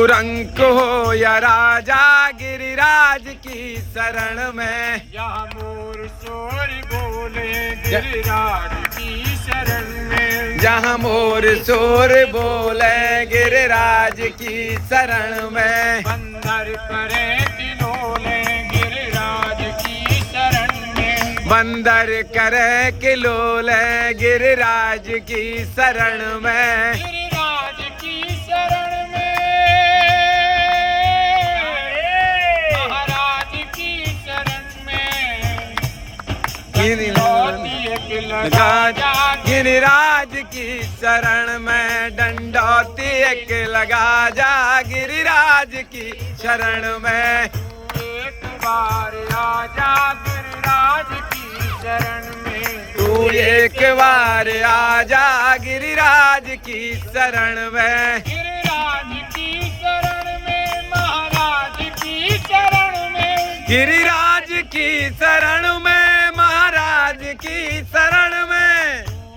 रंक हो या राजा गिरिराज की शरण में। यहाँ मोर शोर बोले गिरिराज की शरण में। जहाँ मोर शोर बोले गिरिराज की शरण में। बंदर करे किलोले गिरिराज की शरण में। बंदर करे किलोले गिरिराज की शरण में। गिरिराज की शरण में। महाराज की शरण में। गिरिराज की शरण में। डंडौती एक लगा जा गिरिराज की शरण में। एक बार आजा गिरिराज की शरण में। तू एक बार आजा गिरिराज की शरण में। गिरिराज की शरण में। महाराज की शरण में। गिरिराज की शरण में। महाराज की शरण में। तू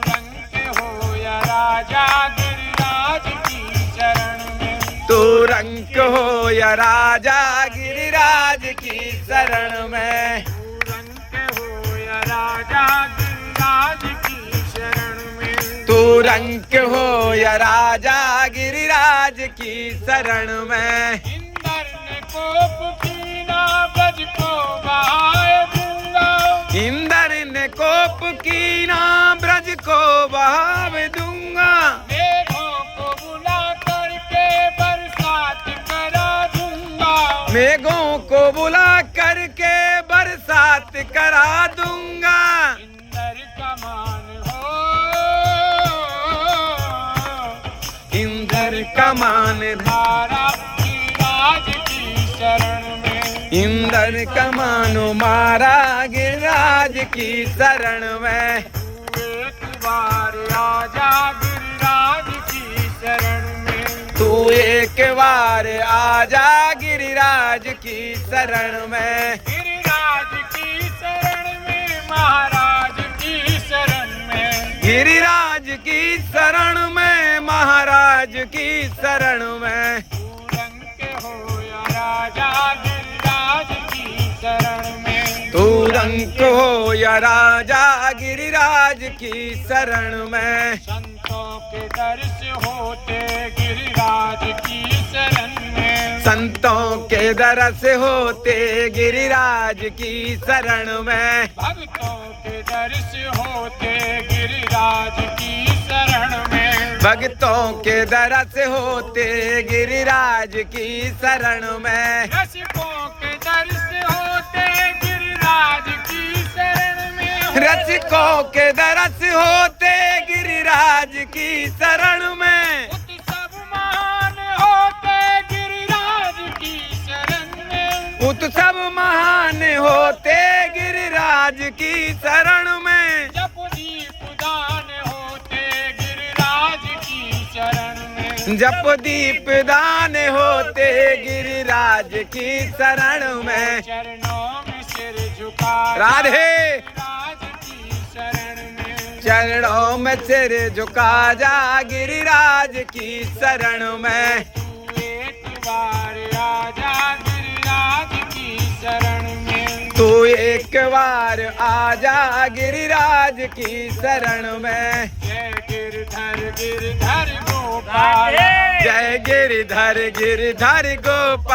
रंग हो या राजा गिरिराज की शरण में। तू रंक हो या राजा गिरिराज की शरण में। तू रंग हो या राजा गिरिराज की शरण में। तू रंक हो या राजा गिरिराज की शरण में। इंद्र ने कोप कीना ब्रज को बहाए दूंगा। इंद्र ने कोप कीना ब्रज को बहाव दूंगा। मेघों को बुला करके बरसात करा दूंगा। मेघों को बुला करके बरसात करा दूंगा। इंद्र का मान हो। इंद्र का मान धारा गिरिराज की शरण में। इंद्र का मानो मारा गिरिराज की शरण में। एक बार आजा गिरिराज की शरण में। तू एक बार आजा गिरिराज की शरण में। गिरिराज की शरण में। महाराज की शरण में। गिरिराज की शरण में। महाराज की शरण में। तू रंग हो या राजा गिरिराज की शरण में। तू रंक हो या राजा गिरिराज की शरण में। संतों के दर्श होते गिरिराज की शरण में। संतों के दरस होते गिरिराज की शरण में। भक्तों के दर्श होते गिरिराज की शरण में। भक्तों के दरस होते गिरिराज की शरण में। रसिकों के दर्श होते गिरिराज की शरण में। रसिकों के दरस होते गिरिराज की शरण में। उत्सव महान होते गिरिराज की शरण में। उत्सव महान होते गिरिराज की शरण में। जप दीप दान होते गिरिराज की शरण में। जप दीप दान होते गिरिराज की शरण में। चरणों में सिर झुका राधे गिरिराज की शरण में। चरणों में सिर झुका जा गिरिराज की शरण में। तू एक बार आजा गिरिराज की शरण में। तू एक बार आजा गिरिराज की शरण में। जय गिरधर गोपाल। जय गिरिधर गिरिधर गोपाल।